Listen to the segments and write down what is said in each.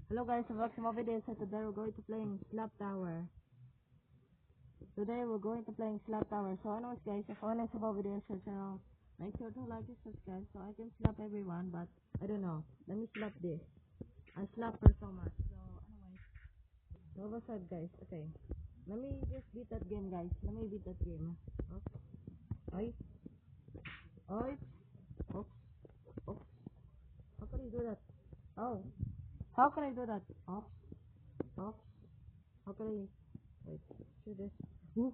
Hello guys, welcome to my video. So today we're going to playing Slap Tower. So anyways guys, if you want to my video, so channel, make sure to like and subscribe so I can slap everyone, but I don't know. Let me slap this. I slap her so much. So anyways, so what's up guys? Okay. Let me just beat that game guys. Let me beat that game. Oops. Oi. Oi. Oops. Oops. How can I do that? Oh. How can I do that? Oops. Oops. How can I wait, shoot this. Ooh.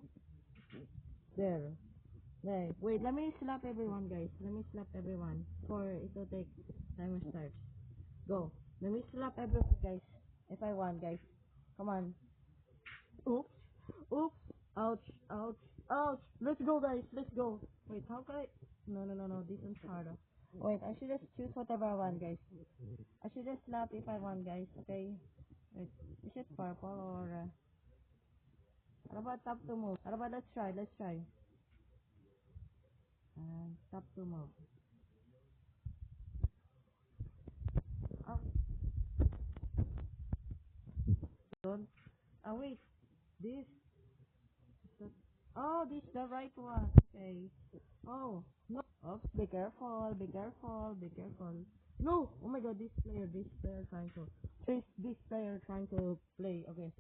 There. There. Wait, let me slap everyone guys. Let me slap everyone. For it will take timer starts. Go. Let me slap everyone guys. If I want guys. Come on. Oops. Oops. Ouch. Ouch. Ouch. Let's go guys. Let's go. Wait, how can I no. This one's harder. Wait, I should just choose whatever I want guys. I should just slap if I want guys. Okay. Wait. Is it purple or how about top to move? How about let's try. And top to move. Oh, don't. Oh wait, this. The, oh, this the right one. Okay. Oh no. Oops. Be careful. Be careful. Be careful. No. Oh my God. This player trying to. This player trying to play. Okay.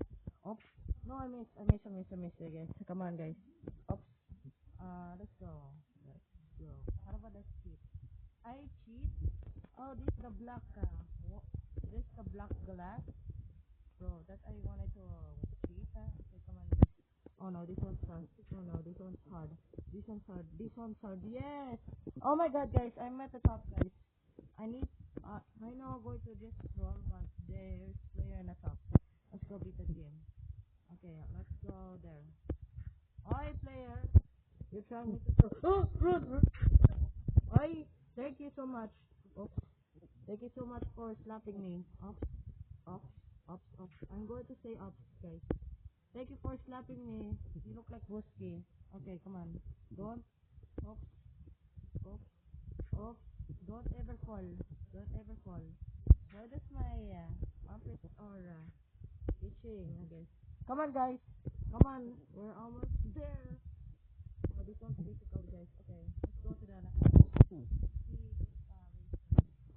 Oops. No, I miss. I guess. Come on, guys. Oops. Let's go. Let's go. How about that cheat? I cheat. Oh, this the black. This the black glass. Bro, that I wanted to cheat. Okay, come on. Oh no, this one's hard. Oh no, this one's hard. This one's hard. This one's hard. Yes. Oh my God, guys, I'm at the top, guys. I need. I know I'm going to just roll, but there's player in the top. Let's go beat the game. Okay, let's go there. Oi, player. You're trying me to throw. Oh, run. Oi, thank you so much. Oops. Thank you so much for slapping me. Oops. Oops. Oops. Oops. I'm going to say oops, guys. Thank you for slapping me. You look like Busky. Okay, come on. Don't. Oops. Oops. Oops. Don't ever fall. Don't ever fall. Why does my armpit or itching? I guess. Come on, guys. Come on. We're almost there. Oh, this one's difficult, guys. Okay, let's go to the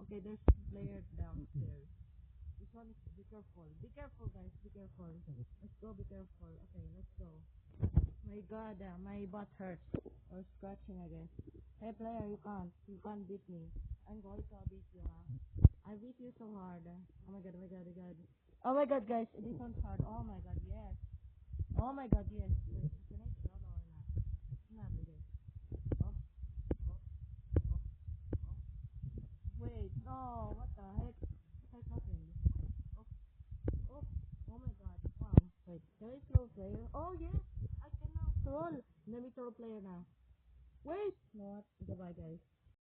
okay, there's a player downstairs. This one is be careful. Be careful, guys. Be careful. Let's go. Be careful. Okay, let's go. My God, my butt hurts. Or scratching, I guess. Hey, player, you can't. You can't beat me. I'm going to beat you, huh? I beat you so hard. Oh my God, oh my God, oh my God. Oh my God, guys. This one's hard. Oh my God, yes. Oh my God, yes. Wait, can I draw or not? Not, I guess. Oh, oh, oh, oh. Wait, no. What the heck? What happened? Oh, oh, oh my God. Wow. Wait, can I throw player? Oh, yes. I can now throw. Let me throw player now. Wait. No, what? Goodbye, guys.